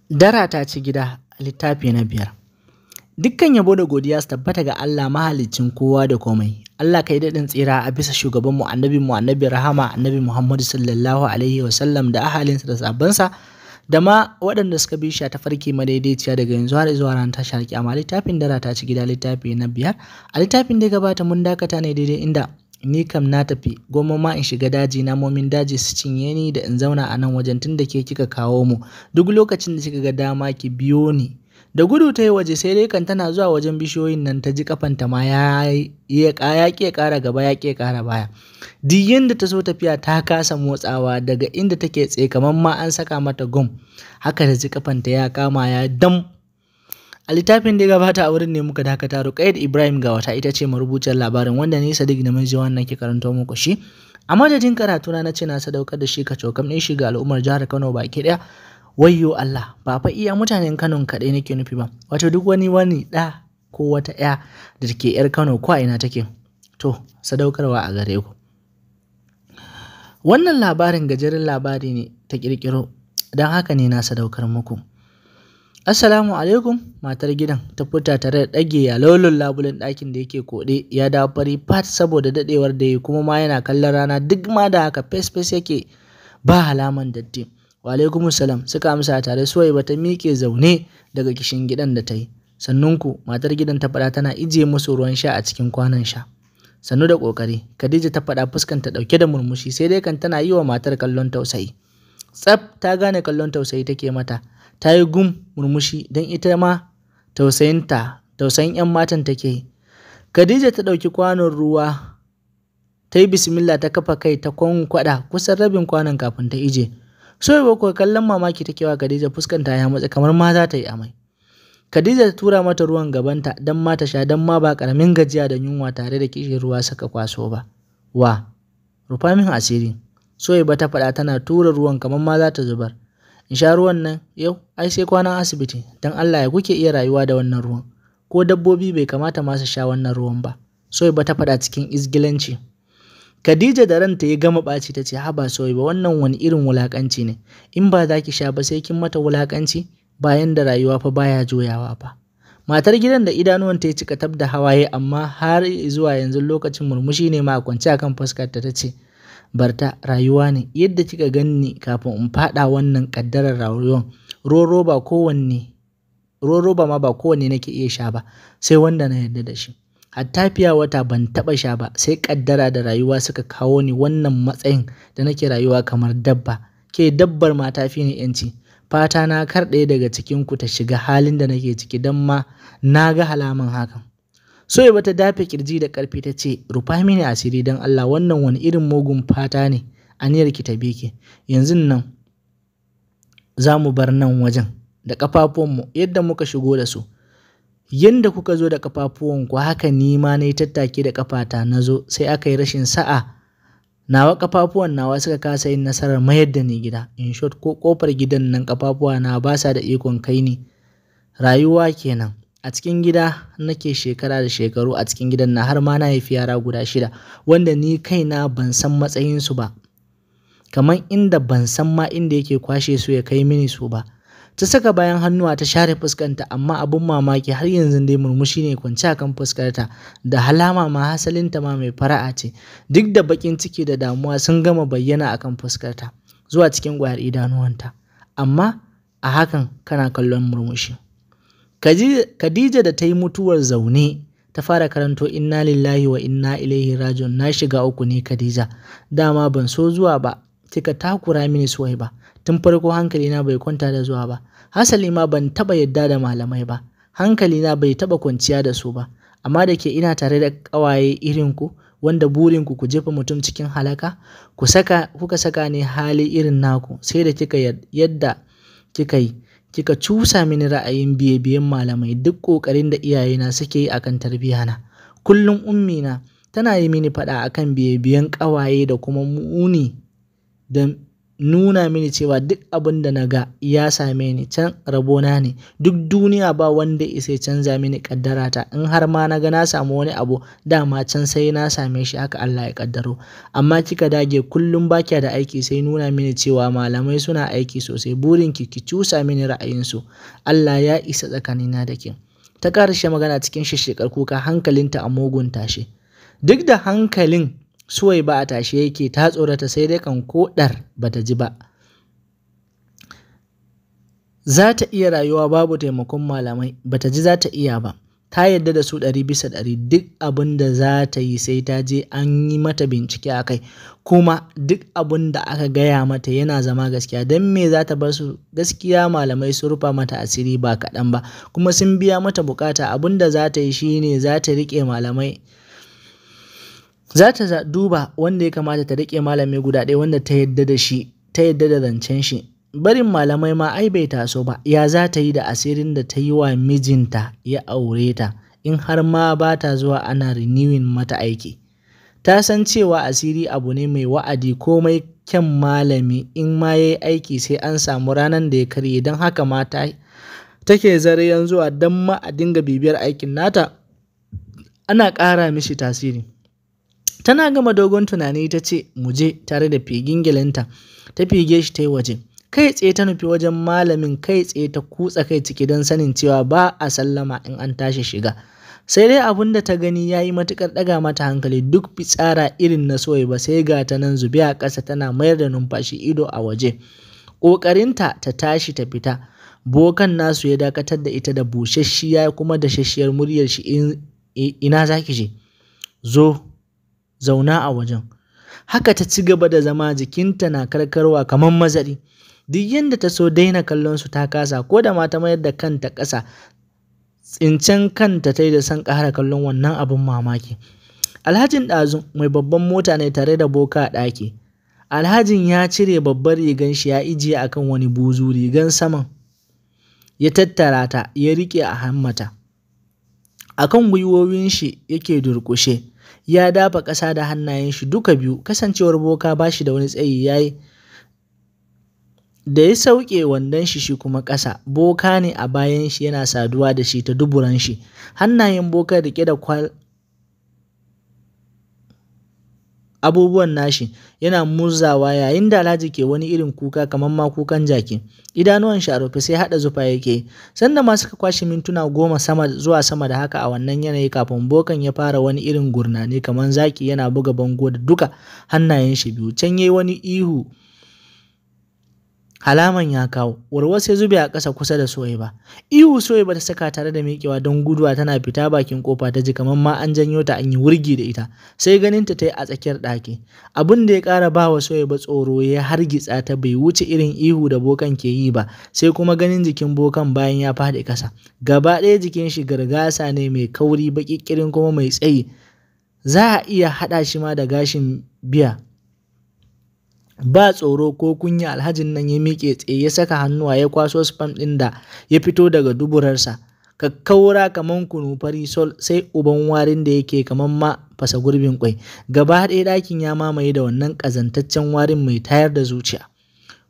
Dara ta ci gida, littafi na 5. Dukkan yabo da godiya su tabbata ga Allah mahaliccin kowa da komai. Allah kai daɗin tsira a bisa shugabanmu annabi rahama annabi Muhammadu sallallahu alaihi wasallam da ahalinsa da sabansa da ma waɗanda suka bi shi ta farki madaidaiciya daga yanzu har zuwa ranar tashar kiyama. Littafin Dara ta ci gida, littafi na 5. A littafin da ya gabata mun dakata ne daidai inda ni kam na tafi goma ma in shiga daji, namomin daji su cinye ni da in zauna a nan wajen tun da ke kika kawo mu. Duk lokacin da kika ga dama ki biyo ni. Da gudu ta yi waje, sai dai kan tana zuwa wajen bishiyoyin nan ta ji kafanta ma ya ƙi ƙara gaba ya ƙi ƙara baya. Duk yanda ta so tafiya ta kasa motsawa daga inda take tsaye kamar ma an saka mata gum. Haka da ji kafanta ya kama ya dam. A littafin da ya gabata a wurin ne muka dakata. Ruqayyat Ibrahim ga wata ita ce marubuciyar labarin wanda ni Sadiq Namiji wannan ke karanto muku shi. A madadin karatuna na ce na sadaukar da shi kacokam ɗin shi ga al'ummar jihar Kano baki ɗaya. Wayyo Allah, ba fa iya mutanen Kano kaɗai nake nufi ba. Wato duk wani ɗa ko wata ƴa da take ƴar Kano ko a ina take. To, sadaukarwa a gare ku. Wannan labarin gajeren labari ne ta ƙirƙiro, don haka ne na sadaukar muku. Assalamu alaikum, matar gidan ta fita tare da ɗage yalolin labulen ɗakin da yake koɗe ya dawo fari fat saboda daɗewar da yi kuma ma yana kallon rana duk ma da haka fes yake ba halaman datti. Wa alaikum salam suka amsa tare. Suwaiba ta miƙe zaune daga kishin gidan da ta yi. Sannunku, matar gidan ta faɗa tana ijiye musu ruwan sha a cikin kwanon sha. Sannu da ƙoƙari, Khadija ta faɗa fuskanta ɗauke da murmushi sai dai kan tana yi wa matar kallon tausayi. Tsaf ta gane kallon tausayi take mata. Ta yi gum murmushi don ita ma tausayin 'yan matan take yi. Khadija ta ɗauki kwanon ruwa ta yi bismillah ta kafa kai ta kwankwaɗa kusan rabin kwanon kafin ta ije. Soyayya kuwa kallon mamaki take wa Khadija, fuskanta ya matsa kamar ma za ta yi amai. Khadija ta tura mata ruwan gabanta don ma ta sha don ma ba ƙaramin gajiya da yunwa tare da kishin ruwa suka kwaso ba. Wa, rufa min asiri. Soyayya ta faɗa tana tura ruwan kamar ma za ta zubar. In sha ruwan nan yau ai sai kwanan asibiti, don Allah ya kuke iya rayuwa da wannan ruwan, ko dabbobi bai kamata ma su sha wannan ruwan ba. Soyayya ta faɗa cikin izgilanci. Khadija da ranta ya gama ɓaci ta ce, haba Soyayya wannan wani irin wulaƙanci ne, in ba za ki sha ba sai kin mata wulaƙanci, bayan da rayuwa fa baya juyawa fa. Matar gidan da idanuwanta ya cika tab da hawaye amma har zuwa yanzu lokacin murmushi ne ma a kwance akan fuskarta ta ce, barta, rayuwa ne yadda kika ganni kafin in faɗa wannan ƙaddarar rayuwar. Roba ma ba kowanne nake iya sha ba sai wanda na yarda da shi. Hatta fiya wata ban taɓa sha ba sai ƙaddara da rayuwa suka kawo ni wannan matsayin da nake rayuwa kamar dabba. Ke dabbar ma ta fi ni ‘yanci. Fata na kar ɗaya daga cikinku ta shiga halin da nake ciki don ma na ga halaman hakan. Soyayya ta dafe kirji da ƙarfi ta ce, rufa mini asiri don Allah, wannan wani irin mugun fata ne aniyar ki ta bi ki. Yanzu nan za mu bar nan wajen da ƙafafuwanmu yadda muka shigo da su. Yanda kuka zo da ƙafafuwanku haka ni ma na yi tattaki da ƙafata na zo, sai aka yi rashin sa'a. Nawa ƙafafuwan nawa suka kasa yin nasarar mayar da ni gida. In short, ko ƙofar gidan nan ƙafafuwa na ba sa da ikon kai ni. Rayuwa kenan. A cikin gida nake shekara da shekaru a cikin gidan na har ma na haifi yara guda 6 wanda ni kaina ban san matsayinsu ba. Kamar inda ban san ma inda yake kwashe su ya kai mini su ba. Ta saka bayan hannuwa ta share fuskanta amma abin mamaki har yanzu dai murmushi ne kwance akan fuskarta da halama ma hasalinta ma mai fara'a ce. Duk da baƙin ciki da damuwa sun gama bayyana akan fuskarta zuwa cikin ƙwayar idanuwanta. Amma a hakan kana kallon murmushi. Khadija da ta yi mutuwar zaune ta fara karanto inna lillahi wa inna ilaihi raji'un. Na shiga uku ne Khadija. Dama ban so zuwa ba, kika takura mini Suwaiba. Tun farko hankalina bai kwanta da zuwa ba. Hasali ma ban taɓa yadda da malamai ba. Hankalina bai taɓa kwanciya da su ba. Amma da ke ina tare da ƙawaye irinku wanda burinku ku jefa mutum cikin halaka, kuka saka ni hali irin naku, sai da yadda kika yi. Kika cusa mini ra'ayin biye-biyen malamai duk ƙoƙarin da iyayena suke yi akan tarbiyyana. Kullum ummina tana yi mini faɗa akan biye-biyen ƙawaye da kuma muni da nuna mini cewa duk abin da na ga ya same ni can rabona ne, duk duniya ba wanda isa canza mini kaddarata, in har ma na ga na samu wani abu dama can sai na same shi, haka Allah ya kaddaro. Amma kika dage kullum baki da aiki sai nuna mini cewa malamai suna aiki sosai, burinki ki cusa mini ra'ayinsu, Allah ya isa tsakanina da ke. Ta karshe magana cikin shishshekar kuka, hankalinta a mugun tashi. Duk da hankalin Suwaiba a tashe yake, ta tsorata sai dai kan koɗar bata ji ba. Za ta iya rayuwa babu taimakon malamai, bata ji za ta iya ba. Ta yarda da su 100%, duk abin da za ta yi sai ta je an yi mata bincike a kai, kuma duk abin da aka gaya mata yana zama gaskiya. Don me za ta bar su? Gaskiya malamai su rufa mata asiri ba kaɗan ba, kuma sun biya mata bukata. Abin da za ta yi shine za ta riƙe malamai, za ta duba wanda ya kamata ta riƙe malami guda ɗaya wanda ta yadda da shi, ta yadda da zancen shi. Barin malamai ma ai bai taso ba, ya za ta yi da asirin da ta yi wa mijinta ya aure ta, in har ma ba ta zuwa ana renewing mata aiki. Ta san cewa asiri abu ne mai wa'adi, komai kyan malami in ma ya yi aiki sai an samu ranar da ya karye, don haka mata take zarayen zuwa don ma a dinga bibiyar aikin nata ana ƙara mishi tasiri. Tana gama dogon tunani ta ce mu je, tare da figin gyalenta ta fige shi ta yi waje. Kai tsaye ta nufi wajen malamin, kai tsaye ta kutsa kai ciki don sanin cewa ba a sallama in an tashi shiga. Sai dai abin da ta gani ya yi matuƙar ɗaga mata hankali, duk fitsara irin na Suwaiba sai ga ta nan zube a ƙasa tana mayar da numfashi, ido a waje. Ƙoƙarinta ta tashi ta fita, bokan nasu ya dakatar da ita da busasshiya kuma da shashiyar muryar shi, ina za ki je? Zo, zauna a wajen. Haka ta ci gaba da zama, jikinta na karkarwa kamar mazari. Duk yadda ta so daina kallon su ta kasa, ko da ma ta mayar da kanta ƙasa, tsincen kanta ta yi da son ƙara kallon wannan abin mamaki. Alhajin ɗazu mai babban mota ne tare da boka a ɗaki. Alhajin ya cire babbar rigan shi ya ijiye akan wani buzu, rigan saman ya tattara ta ya riƙe a hammata. Akan gwiwowin shi yake durƙushe, ya dafa ƙasa da hannayen shi duka biyu. Kasancewar boka ba shi da wani tsayi, yayi da ya sauke wandon shi kuma ƙasa. Boka ne a bayan shi yana saduwa da shi ta duburan shi. Hannayen boka riƙe da abubuwan nashi yana murzawa, yayin da Alhaji ke wani irin kuka kamar ma kukan jaki. Idanuwan shi a rufe sai haɗa zufa yake. Sanda ma suka kwashe mintuna 10 zuwa sama da haka a wannan yanayi, kafin bokan ya fara wani irin gurnani kamar zaki yana buga bango da duka hannayen shi biyu. Can yayi wani ihu, halaman ya kawo. Warwas ya zube a ƙasa kusa da Suwaiba. Ihu Suwaiba ta saka tare da miƙewa don guduwa, tana fita bakin kofa ta ji kamar ma an janyo ta an yi wurgi da ita. Sai ganinta ta yi a tsakiyar ɗaki. Abin da ya ƙara ba wa Suwaiba tsoro ya hargitsa ta, bai wuce irin ihu da bokan ke yi ba, sai kuma ganin jikin bokan bayan ya faɗi ƙasa. Gaba ɗaya jikin shi gargasa ne mai kauri, baƙi ƙirin kuma mai tsayi. Za a iya haɗa shi ma da gashin biya. Ba tsoro ko kunya, alhajin nan ya miƙe tsaye, ya saka hannuwa ya kwaso spam ɗin da ya fito daga duburarsa, kakkaura kamar kunu fari sol, sai uban warin da yake kamar ma fasa gurbin kwai. Gaba ɗaya ɗakin ya mamaye da wannan ƙazantaccen warin mai tayar da zuciya.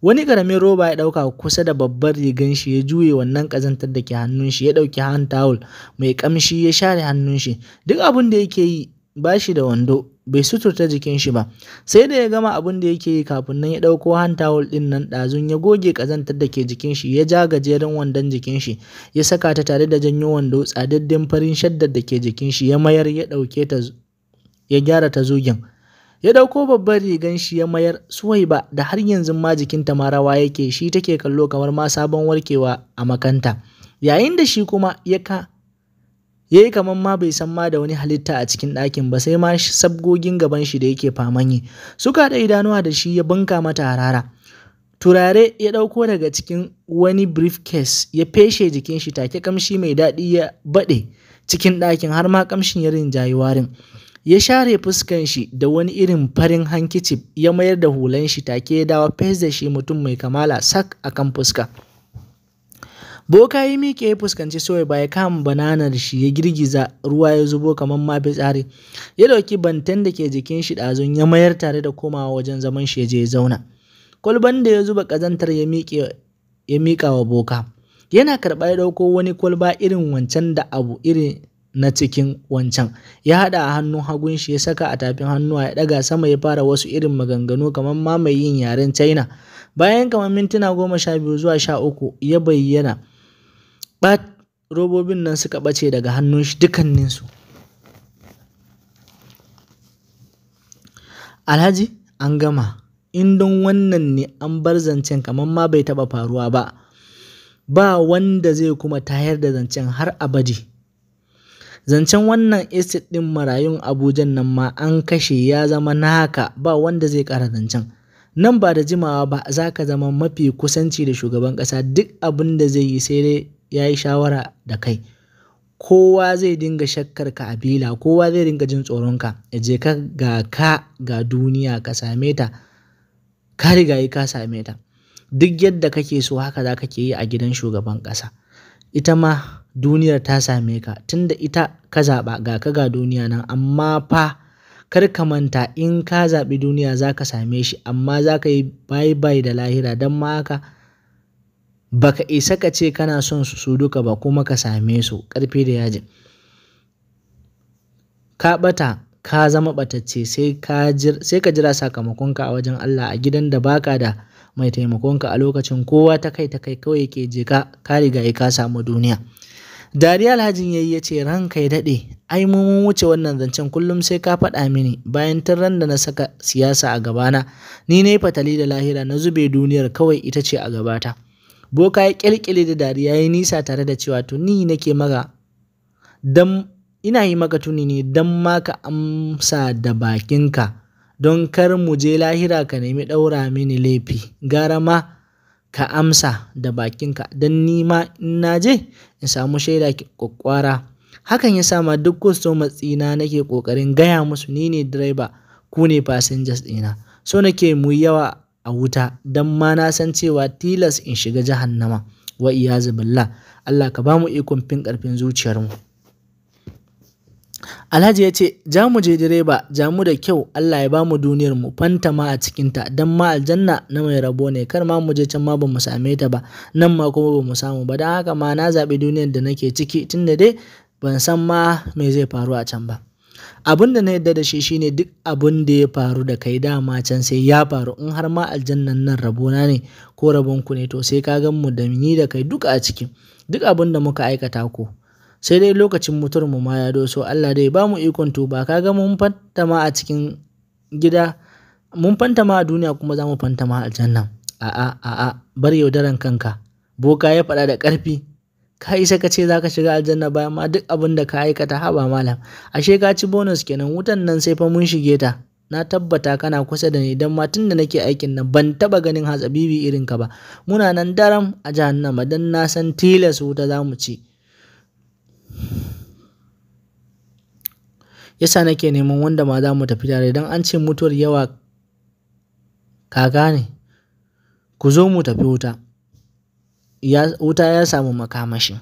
Wani ƙaramin roba ya ɗauka kusa da babbar rigan shi, ya juye wannan ƙazantar da ke hannun shi, ya ɗauki hand towel mai ƙamshi ya share hannun shi. Duk abin da yake yi ba shi da wando, bai suturta jikin shi ba. Sai da ya gama abin da yake yi kafin nan ya ɗauko hand towel ɗin nan ɗazun, ya goge ƙazantar da ke jikin shi, ya ja gajeren wandon jikin shi ya saka ta tare da janyo wando tsadadden farin shaddar da ke jikin shi ya mayar, ya ɗauke ta ya gyara ta zugen. Ya ɗauko babbar rigan shi ya mayar. Suwaiba da har yanzu ma jikinta ma rawa yake, shi take kallo kamar ma sabon warkewa a makanta, yayin da shi kuma ya yi kamar ma bai san ma da wani halitta a cikin ɗakin ba, sai ma sabgogin gaban shi da yake faman yi. Suka da idanuwa da shi, ya bunka mata harara. Turare ya ɗauko daga cikin wani briefcase ya feshe jikin shi, take kamshi mai daɗi ya baɗe cikin ɗakin, har ma kamshin ya rinjayi warin. Ya share fuskan shi da wani irin farin hankicif, ya mayar da hulan shi, take ya dawo fes da shi mutum mai kamala sak akan fuska. Boka ya miƙe ya fuskanci Suwaiba, ya kama bananar shi ya girgiza, ruwa ya zubo kamar ma fitsari. Ya ɗauki bantan da ke jikin shi ɗazun ya mayar tare da komawa wajen zaman shi ya je ya zauna. kwalban da ya zuba ƙazantar ya miƙa wa boka. Yana karɓa ya ɗauko wani kwalba irin wancan da abu irin na cikin wancan, ya haɗa a hannun hagun shi ya saka a tafin hannuwa, ya ɗaga sama ya fara wasu irin maganganu kamar ma mai yin yaren China. Bayan kamar mintuna 12 zuwa 13 ya bayyana ɓat, robobin nan suka ɓace daga hannun shi dukkaninsu. Alhaji an gama, in don wannan ne an bar zancen kamar ma bai taɓa faruwa ba. Ba wanda zai kuma tayar da zancen har abadi. Zancen wannan estate ɗin marayun Abuja nan ma an kashe, ya zama naka, ba wanda zai ƙara zancen. Nan ba da jimawa ba za ka zama mafi kusanci da shugaban ƙasa, duk abin da zai yi sai dai ya yi shawara da kai. Kowa zai dinga shakkar ka a bila, kowa zai dinga jin tsoronka. Ya je ka ga duniya ka same ta, ka riga yi ka same ta. Duk yadda kake so haka za ka ke yi a gidan shugaban ƙasa. Ita ma duniyar ta same ka, tunda ita ka zaɓa, ga duniya nan. Amma fa kar ka manta, in ka zaɓi duniya za ka same shi, amma za ka yi bye da lahira. Don ma haka baka isa ka ce kana son su duka ba kuma ka same su ƙarfi da yaji. Ka ɓata, ka zama ɓatacce, sai ka jira sakamakonka a wajen Allah, a gidan da baka da mai taimakonka a lokacin. Kowa ta kai kawai yake, je ka riga ka samu duniya. Dariya Alhajin ya ce, ranka ya daɗe, ai mun wuce wannan zancen, kullum sai ka faɗa mini. Bayan tun ran da na saka siyasa a gabana, ni na yi fatali da lahira, na zube duniyar kawai ita ce a gabata. Boka ya ƙyalƙyale da dariya, ya yi nisa tare da cewa, to ni nake maka ina yi maka tuni ne don ma ka amsa da bakinka, don kar mu je lahira ka nemi ɗaura mini laifi. Gara ma ka amsa da bakinka, don ni ma in na je in samu shaida ƙwaƙƙwara. Hakan ya sa ma duk customers ɗina nake ƙoƙarin gaya musu ni ne direba, ku ne passengers ɗina. So nake mu yawa a wuta, don ma na san cewa tilas in shiga jahannama, wa iyazu billah. Allah ka ba mu ikon fin ƙarfin zuciyarmu. Alhaji ya ce, ja mu je direba, ja mu da kyau, Allah ya ba mu duniyar mu fantama a cikinta, don ma aljanna na mai rabo ne. Kar ma mu je can ma ba mu same ta ba, nan ma kuma ba mu samu ba. Don haka ma na zaɓi duniyar da nake ciki, tunda dai ban san ma me zai faru a can ba. Abin da na yarda da shi shine duk abin da ya faru da kai dama can sai ya faru. In har ma aljannan nan rabona ne ko rabonku ne, to sai ka gan mu da ni da kai duka a ciki. Duk abin da muka aikata ko sai dai lokacin mutuwar mu ma ya doso. Allah dai ba mu ikon tuba. Ka ga mun fantama a cikin gida, mun fantama a duniya, kuma za mu fantama a aljanna. A'a, bar yaudaran kanka. Boka ya faɗa da ƙarfi. Ka isa ka ce za ka shiga aljanna bayan ma duk abin da ka aikata, haba malam. Ashe ka ci bonus kenan. Wutan nan sai fa mun shige ta. Na tabbata kana kusa da ni, don ma tun da nake aikin nan ban taɓa ganin hatsabibi irin ka ba. Muna nan daram a jahannama, don na san tilas wuta za mu ci. Yasa nake neman wanda ma za mu tafi tare, don an ce mutuwar yawa, ka gane. Ku zo mu tafi wuta. Wuta ya samu makamashi.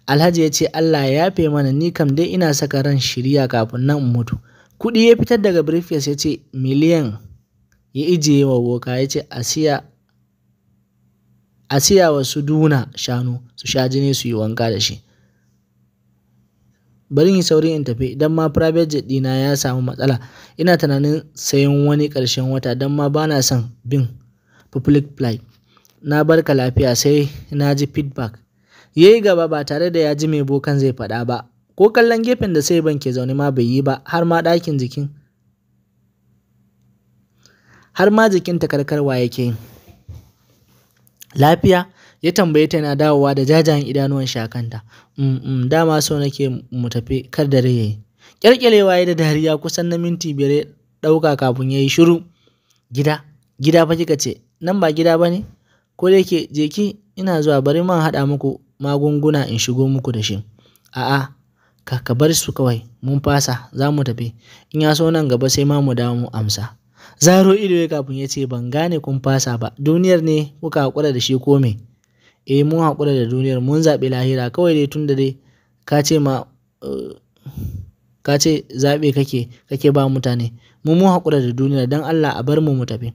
Alhaji ya ce, Allah ya yafe mana, ni kam dai ina saka ran shirya kafin nan in mutu. Kuɗi ya fitar daga briefcase ya ce miliyan, ya ijiye wa boka, ya ce a siya wa su Duna shanu su sha jini su yi wanka da shi. Bari yi sauri in tafi, don ma private jet ɗina ya samu matsala. Ina tunanin sayan wani ƙarshen wata, don ma bana son bin public flight. Na barka lafiya, sai na ji feedback. Ya yi gaba ba tare da ya ji mai bokan zai faɗa ba. Ko kallon gefen da sai ban ke zaune ma bai yi ba, har ma jikin takarkarwa yake yi. Lafiya? Ya tambaye ta, yana dawowa da jajayen idanuwan shakanta. Dama so nake mu tafi kar dare yayi. Kyalkyalewa ya da dariya kusan na minti 5 ya ɗauka kafin ya yi shiru. Gida fa kika ce? Nan ba gida ba ne? Ko da yake je ki, ina zuwa, bari man haɗa muku magunguna in shigo muku da shi. A'a, ka bar su kawai, mun fasa, za mu tafi. In ya so nan gaba sai ma mu dawo mu amsa. Zaro ido ya kafin ya ce, ban gane kun fasa ba. Duniyar ne kuka haƙura da shi ko me? Mun haƙura da duniyar, mun zaɓi lahira kawai dai, tunda dai ka ce zaɓe kake ba mutane. Mun haƙura da duniyar, don Allah a bar mu tafi.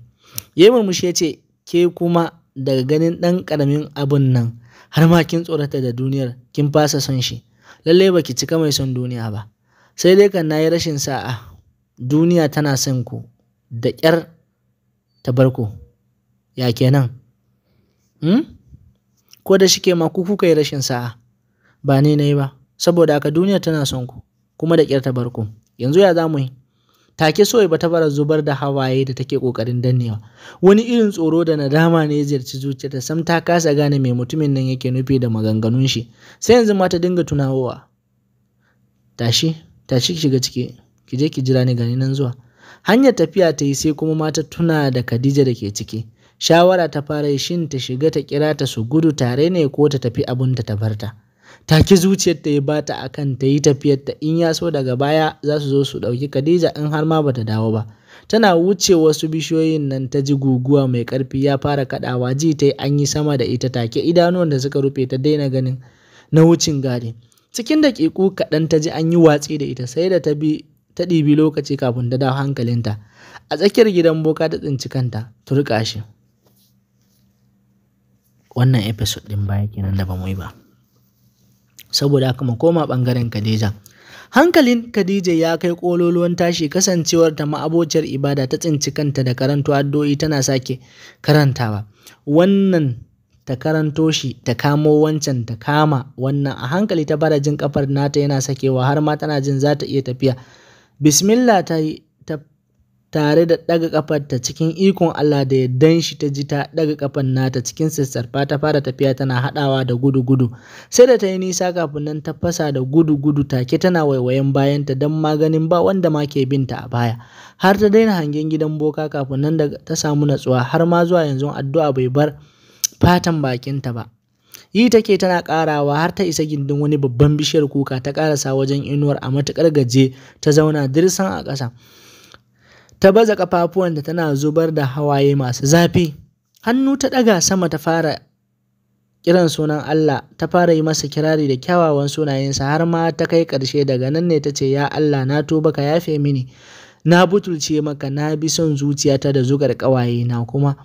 Yayi murmushi ya ce, ke kuma daga ganin ɗan ƙaramin abun nan har ma kin tsorata da duniyar kin fasa son shi. Lallai baki cika mai son duniya ba. Sai dai kan nayi rashin sa'a. Duniya tana son ku da ƙyar ta bar ku. Ya kenan? Ko da shike ma ku kuka yi rashin sa'a. Ba ni nayi ba. Saboda haka duniya tana son ku kuma da ƙyar ta bar ku. Yanzu ya za mu yi? Take Suwaiba ta fara zubar da hawaye da take ƙoƙarin dannewa. Wani irin tsoro da nadama ne ya ziyarci zuciyarta, sam ta kasa gane me mutumin nan yake nufi da maganganun shi. Sai yanzu ma ta dinga tunawa. Tashi ki shiga ciki, ki je ki jira ni gani nan zuwa. Hanyar tafiya ta yi sai kuma ma ta tuna da Khadija da ke ciki. Shawara ta fara yi, shin ta shiga ta kira ta su gudu tare ne ko ta tafi abunta ta bar ta. Take zuciyarta ya bata akan ta yi tafiyarta, in ya so daga baya za su zo su ɗauki Khadija in har ma bata dawo ba. Tana wuce wasu bishiyoyin nan ta ji guguwa mai ƙarfi ya fara kaɗawa, ji ta yi an yi sama da ita, take idanuwan da suka rufe ta daina ganin na wucin gadi. Cikin daƙiƙu kaɗan ta ji an yi watsi da ita, sai da ta ɗibi lokaci kafin ta dawo hankalinta. A tsakiyar gidan boka ta tsinci kanta, turƙa shi. Wannan episode ɗin baya kenan da ba mu yi ba. Saboda haka mu koma ɓangaren Khadija. Hankalin Khadija ya kai ƙololuwan tashi, kasancewar ta ma'abociyar ibada, ta tsinci kanta da karanto addu'o'i tana sake karantawa. Wannan ta karanto shi, ta kamo wancan, ta kama wannan. A hankali ta fara jin kafar nata yana sakewa, har ma tana jin za ta iya tafiya. Bismillah ta yi tare da ɗaga ƙafarta. Cikin ikon Allah da yardan shi ta ji ta ɗaga ƙafar nata cikin sassarfa, ta fara tafiya tana haɗawa da gudu-gudu. Sai da ta yi nisa kafin nan ta fasa da gudu-gudu, take tana waiwayen bayanta don maganin ba wanda ma ke binta a baya. Har ta daina hangen gidan boka kafin nan da ta samu natsuwa, har ma zuwa yanzu addu'a bai bar fatan bakinta ba. Yi take tana ƙarawa har ta isa gindin wani babban bishiyar kuka, ta ƙarasa wajen inuwar a matuƙar gaje, ta zauna dirsan a ƙasa. Ta baza ƙafafuwanta tana zubar da hawaye masu zafi. Hannu ta ɗaga sama ta fara kiran sunan Allah, ta fara yi masa kirari da kyawawan sunayensa, har ma ta kai ƙarshe. Daga nan ne ta ce, ya Allah na tuba, ka yafe mini. Na butulce maka, na bi son zuciyata da zugar ƙawaye na, kuma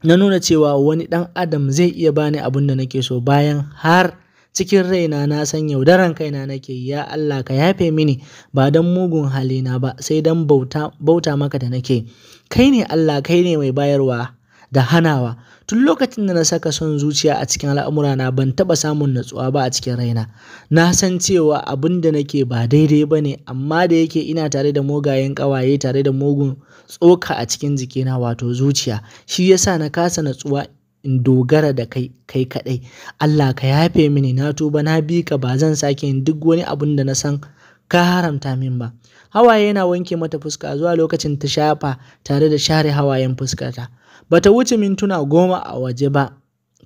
na nuna cewa wani ɗan adam zai iya bani abin da nake so, bayan har cikin raina na san yaudaran kaina nake. Ya Allah ka yafe mini, ba don mugun halina ba, sai don bauta maka da nake. Kai ne Allah, kai ne mai bayarwa da hanawa. Tun lokacin da na saka son zuciya a cikin al'amurana, ban taɓa samun natsuwa ba a cikin raina. Na san cewa abin da nake ba daidai ba ne, amma da yake ina tare da mugayen ƙawaye, tare da mugun tsoka a cikin jikina wato zuciya, shi yasa na kasa natsuwa in dogara da kai kaɗai. Allah ka yafe mini, na tuba, na bi ka, ba zan sake yin duk wani abun da na san ka haramta min ba. Hawaye yana wanke mata fuska, zuwa lokacin ta shafa tare da share hawayen fuskarta. Bata wuce mintuna 10 a waje ba,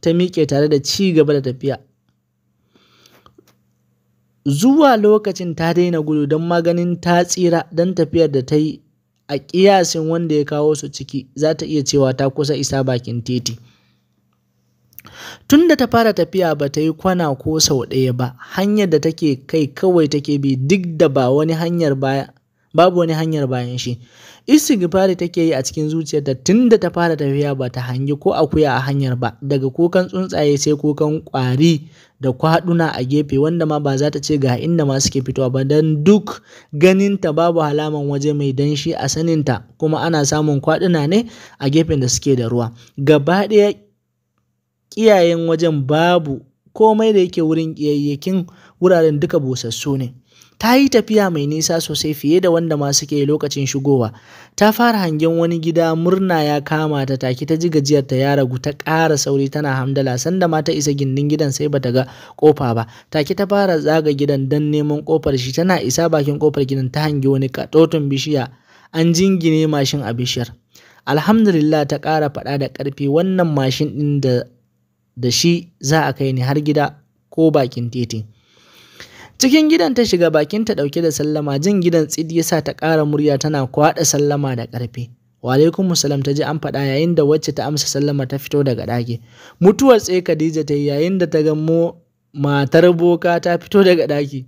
ta miƙe tare da ci gaba da tafiya. Zuwa lokacin ta daina gudu don maganin ta tsira, don tafiyar da ta yi a ƙiyasin wanda ya kawo su ciki, za ta iya cewa ta kusa isa bakin titi. Tun da ta fara tafiya ba ta yi kwana ko sau ɗaya ba. Hanyar da take kai kawai take bi, duk da babu wani hanyar bayan shi. Istighfari take yi a cikin zuciyarta. Tun da ta fara tafiya ba ta hangi ko akuya a hanyar ba, daga kukan tsuntsaye sai kukan ƙwari da kwaɗuna a gefe, wanda ma ba za ta ce ga inda ma suke fitowa ba, don duk ganinta babu halaman waje mai danshi a saninta, kuma ana samun kwaɗuna ne a gefen da suke da ruwa. Gaba ɗaya ƙiyayen wajen babu komai, da yake wurin ƙiyayyakin wuraren duka busassu ne. Ta yi tafiya mai nisa sosai, fiye da wanda ma suke lokacin shigowa. Ta fara hangen wani gida, murna ya kama ta, take ta ji gajiyarta ya ragu, ta ƙara sauri tana hamdala. Sanda ma ta isa gindin gidan sai bata ga ƙofa ba, take ta fara zaga gidan don neman ƙofar shi. Tana isa bakin ƙofar gidan ta hangi wani katoton bishiya, an jingine mashin a bishiyar. Alhamdulillah, ta ƙara faɗa da ƙarfi, wannan mashin ɗin da shi za a kai ni har gida ko bakin titi. Cikin gidan ta shiga, bakinta ɗauke da sallama. Jin gidan tsid ya sa ta ƙara murya tana kwaɗa sallama da ƙarfi. Wa alaikumus salam, ta ji an faɗa, yayin da wacce ta amsa sallama ta fito daga ɗaki. Mutuwar tsaye Khadija ta yi yayin da ta ga matar boka ta fito daga ɗaki.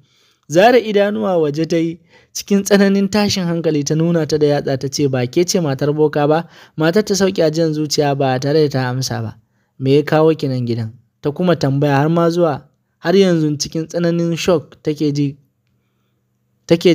Zara idanuwa waje ta yi cikin tsananin tashin hankali ta nuna ta da yatsa ta ce ba ke ce matar boka ba. Matar ta sauke ajiyar zuciya ba tare da ta amsa ba. Me ya kawo ki nan gidan? Ta kuma tambaya har yanzu cikin tsananin shock take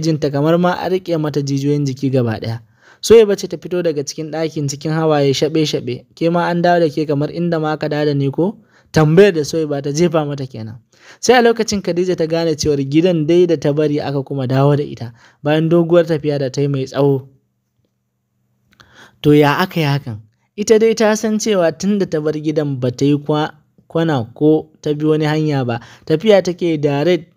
jin ta kamar ma a riƙe mata jijiyoyin jiki gaba ɗaya. Suwaiba ce ta fito daga cikin ɗakin cikin hawaye shaɓe-shaɓe. Ke ma an dawo da ke kamar inda ma aka dawo da ni ko? Tambayar da Suwaiba ta jefa mata kenan. Sai a lokacin Khadija ta gane cewar gidan dai da ta bari aka kuma dawo da ita bayan doguwar tafiya da ta yi mai tsawo. To ya aka yi hakan? Ita dai ta san cewa tun da ta bar gidan ba ta yi kwana ko ta bi wani hanya ba, tafiya take direct.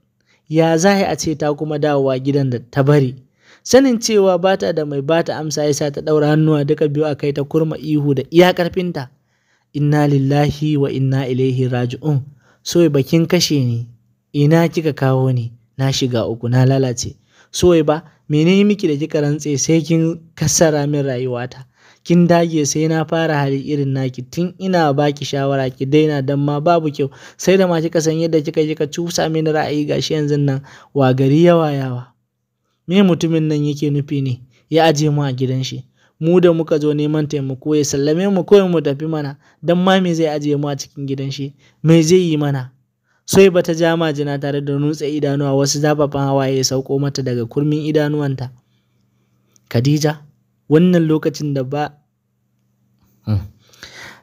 Ya za a ce ta kuma dawowa gidan da ta bari? Sanin cewa ba ta da mai ba ta amsa ya sa ta ɗaura hannuwa duka biyu a kai ta kurma ihu da iya ƙarfinta. Inna lillahi wa inna ilaihi raji'un. Suwaiba kin kashe ni. Ina kika kawo ni? Na shiga uku, na lalace. Suwaiba, mene miki da kika rantse sai kin kassara min rayuwata? Kin dage sai na fara hali irin naki tun ina baki shawara ki daina dan ma babu kyau. Sai da ma kika san yadda kika cusa mini ra'ayi gashi yanzu nan wa gari yawa. Me mutumin nan yake nufi ne? Ya aje mu a gidan shi. Mu da muka zo neman taimako ya sallame mu kawai mu tafi mana, dan ma me zai ajiye mu a cikin gidan shi? Me zai yi mana? Suwaiba ta ja majina tare da nutse idanuwa, wasu zafafan hawaye ya sauko mata daga kurmin idanuwanta. Khadija, wannan lokacin da ba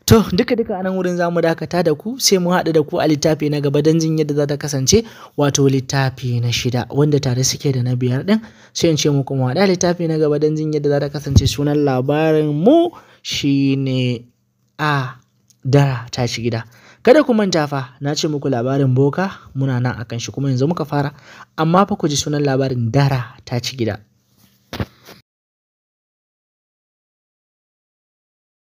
To duka a nan wurin zamu dakata da ku, sai mu haɗu da ku a littafi na gaba don jin yadda za ta kasance, wato littafi na 6 wanda tare suke da na 5 ɗin. Sai in ce muku mu haɗu a littafi na gaba don jin yadda za ta kasance. Sunan labarin mu shine Dara ta ci gida. Kada ku manta fa na ce muku labarin boka muna nan akan shi kuma yanzu muka fara, amma fa ku ji sunan labarin Dara ta ci gida.